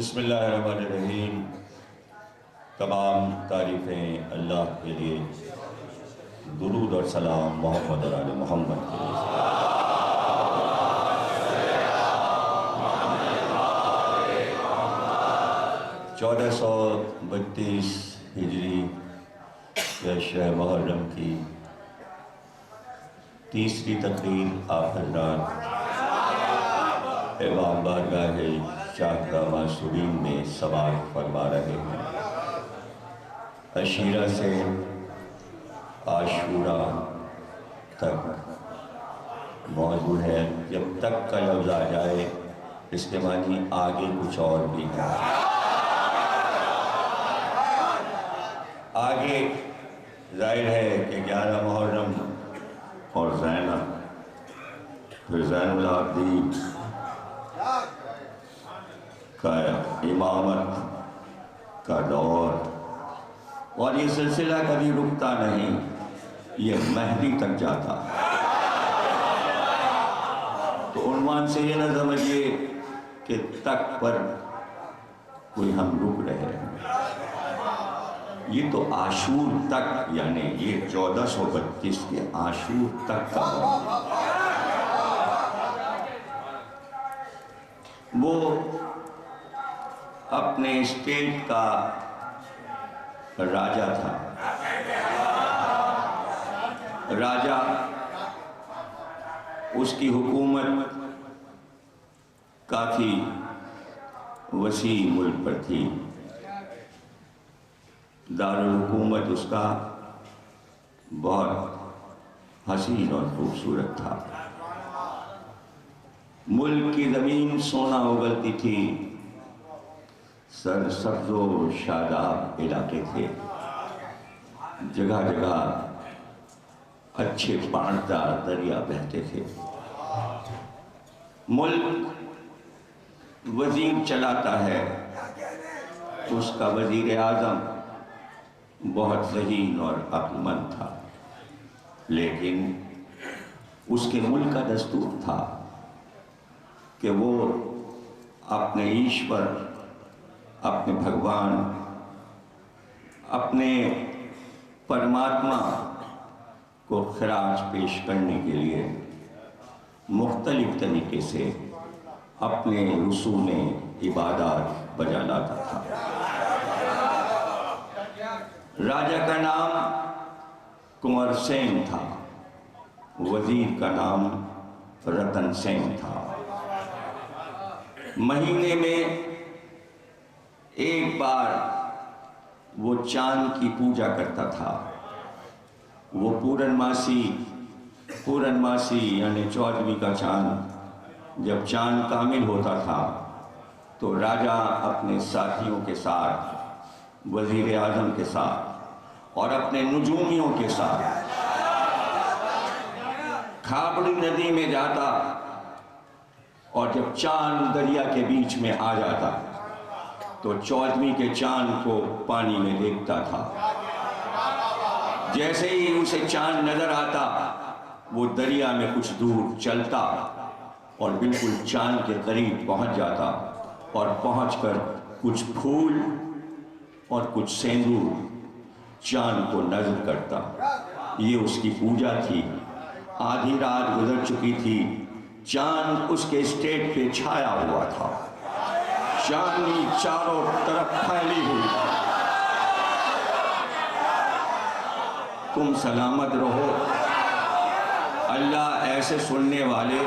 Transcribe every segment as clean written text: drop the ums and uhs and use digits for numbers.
बिस्मिल्लाहिर्रहमानिर्रहीम। तमाम तारीफ़ें अल्लाह के लिए, दुरूद और सलाम मोहम्मद और आले मोहम्मद के लिए। 1432 हिजरी या शह मुहर्रम की तीसरी तकरीर आप हज़रात इमाम बारगाह शाहरा मासूरीन में समाअत फरमा रहे हैं। अशीरा से आशूरा तक मौजूद है। जब तक का लफ्ज़ आ जाए इसके मानी आगे कुछ और भी है। आगे जाहिर है कि 11 मुहर्रम और ज़ैनब, फिर ज़ैनुल आबिदीन का इमामत का दौर, और ये सिलसिला कभी रुकता नहीं, ये महदी तक जाता। तो उन्वान से ये न समझिए कि तक पर कोई हम रुक रहे हैं। ये तो आशूर तक, यानी ये 1432 के आशूर तक का वो अपने स्टेट का राजा था। राजा, उसकी हुकूमत काफ़ी वसी मुल्क पर थी। दारुल हुकूमत उसका बहुत हसीन और खूबसूरत था। मुल्क की ज़मीन सोना उगलती थी, सरसब्ज़ो शादाब इलाके थे, जगह जगह अच्छे पानदार दरिया बहते थे। मुल्क वज़ीर चलाता है, उसका वज़ीर आज़म बहुत ज़हीन और अक्लमंद था, लेकिन उसके मुल्क का दस्तूर था कि वो अपने ईश्वर, अपने भगवान, अपने परमात्मा को खराज पेश करने के लिए मुख्तलिफ तरीके से अपने रसूम इबादत बजा लाता था। राजा का नाम कुंवर सेन था, वजीर का नाम रतन सेन था। महीने में एक बार वो चांद की पूजा करता था। वो पूरनमासी यानी 14वीं का चांद, जब चांद कामिल होता था तो राजा अपने साथियों के साथ, वज़ीर आज़म के साथ और अपने नुजूमियों के साथ खाबड़ी नदी में जाता, और जब चांद दरिया के बीच में आ जाता तो 14वीं के चांद को पानी में देखता था। जैसे ही उसे चांद नजर आता वो दरिया में कुछ दूर चलता और बिल्कुल चांद के करीब पहुंच जाता, और पहुंचकर कुछ फूल और कुछ सेंदूर चांद को नजर करता। ये उसकी पूजा थी। आधी रात गुजर चुकी थी, चांद उसके स्टेट पे छाया हुआ था, चांदनी चारों तरफ फैली हुई। तुम सलामत रहो, अल्लाह ऐसे सुनने वाले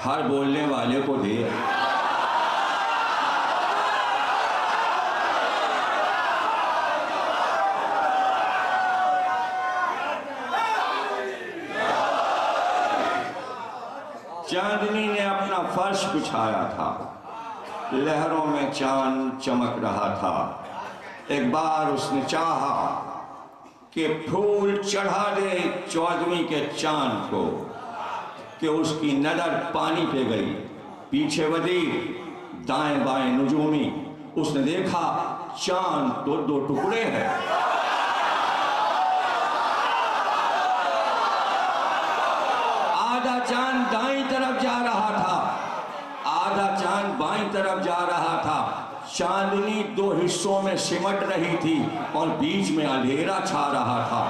हर बोलने वाले को दे। चांदनी ने अपना फर्श बिछाया था, लहरों में चांद चमक रहा था। एक बार उसने चाहा कि फूल चढ़ा दे 14वीं के चांद को, कि उसकी नजर पानी पे गई। पीछे वज़ीर, दाएं बाएं नुजूमी, उसने देखा चांद तो 2 टुकड़े हैं। आधा चांद दाईं तरफ जा रहा था, आधा चांद बाईं तरफ जा रहा था। चांदनी दो हिस्सों में सिमट रही थी और बीच में अंधेरा छा रहा था,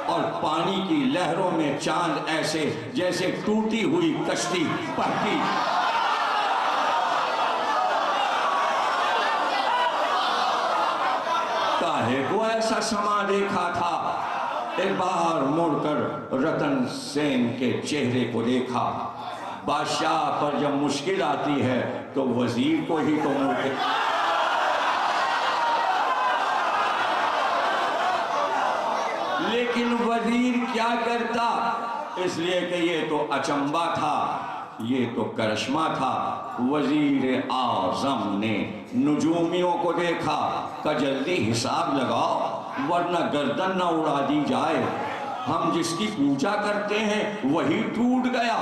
और पानी की लहरों में चांद ऐसे जैसे टूटी हुई कश्ती बहती। काहे को ऐसा समा देखा था। एक बार मुड़कर रतन सेन के चेहरे को देखा। बादशाह पर जब मुश्किल आती है तो वजीर को ही तो मुड़के, लेकिन वजीर क्या करता, इसलिए कि ये तो अचंबा था, ये तो करिश्मा था। वजीर आजम ने नुजूमियों को देखा का जल्दी हिसाब लगाओ वरना गर्दन न उड़ा दी जाए। हम जिसकी पूजा करते हैं वही टूट गया,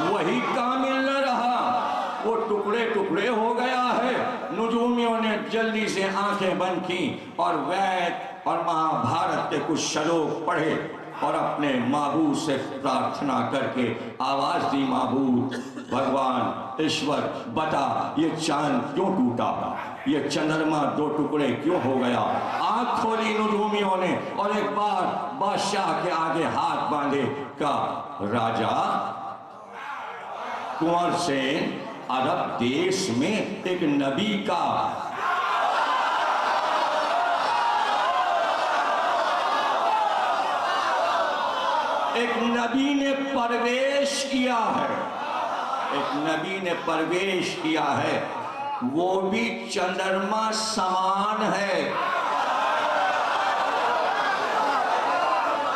वही कामिल न रहा, वो टुकड़े टुकड़े हो गया है। नुजूमियों ने जल्दी से आंखें बंद की और वैद और महाभारत के कुछ श्लोक पढ़े और अपने माबूद से प्रार्थना करके आवाज दी, माबूद भगवान ईश्वर बता ये चांद क्यों टूटा, ये चंद्रमा दो टुकड़े क्यों हो गया। आंख खोली नुजूमियों ने और एक बार बादशाह के आगे हाथ बांधे का, राजा कुंवर सेन, अरब देश में एक नबी का ने प्रवेश किया है, एक नबी ने प्रवेश किया है, वो भी चंद्रमा समान है,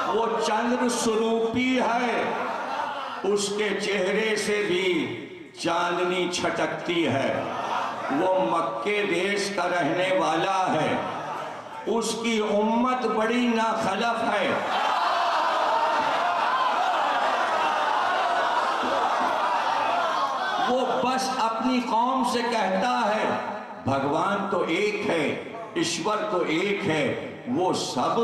वो चंद्र स्वरूपी है, उसके चेहरे से भी चांदनी छटकती है। वो मक्के देश का रहने वाला है, उसकी उम्मत बड़ी नाखलफ है। वो बस अपनी कौम से कहता है भगवान तो एक है, ईश्वर तो एक है, वो सब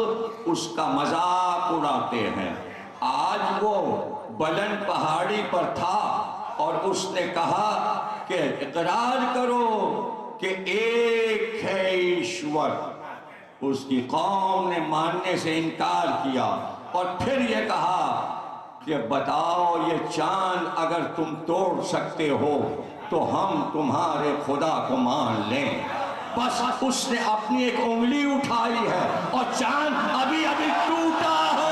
उसका मजाक उड़ाते हैं। आज वो बुलंद पहाड़ी पर था और उसने कहा कि इकरार करो कि एक है ईश्वर। उसकी कौम ने मानने से इनकार किया और फिर ये कहा कि बताओ ये चांद अगर तुम तोड़ सकते हो तो हम तुम्हारे खुदा को मान लें। बस उसने अपनी एक उंगली उठाई है और चांद अभी अभी टूटा है।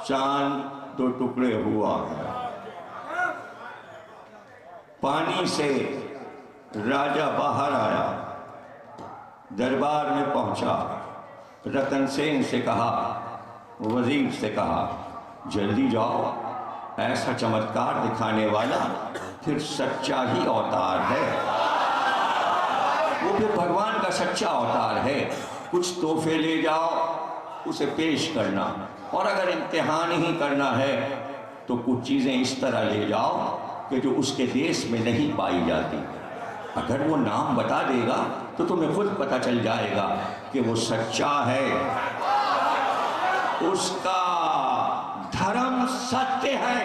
चांद दो टुकड़े हुआ है। पानी से राजा बाहर आया, दरबार में पहुंचा, रतन सेन से कहा, वजीर से कहा जल्दी जाओ, ऐसा चमत्कार दिखाने वाला फिर सच्चा ही अवतार है, वो फिर भगवान का सच्चा अवतार है। कुछ तोहफे ले जाओ, उसे पेश करना, और अगर इम्तिहान ही करना है तो कुछ चीज़ें इस तरह ले जाओ कि जो उसके देश में नहीं पाई जाती। अगर वो नाम बता देगा तो तुम्हें खुद पता चल जाएगा कि वो सच्चा है, उसका धर्म सत्य है।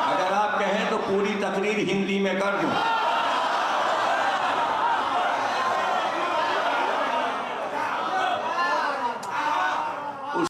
अगर आप कहें तो पूरी तकरीर हिंदी में कर दूं।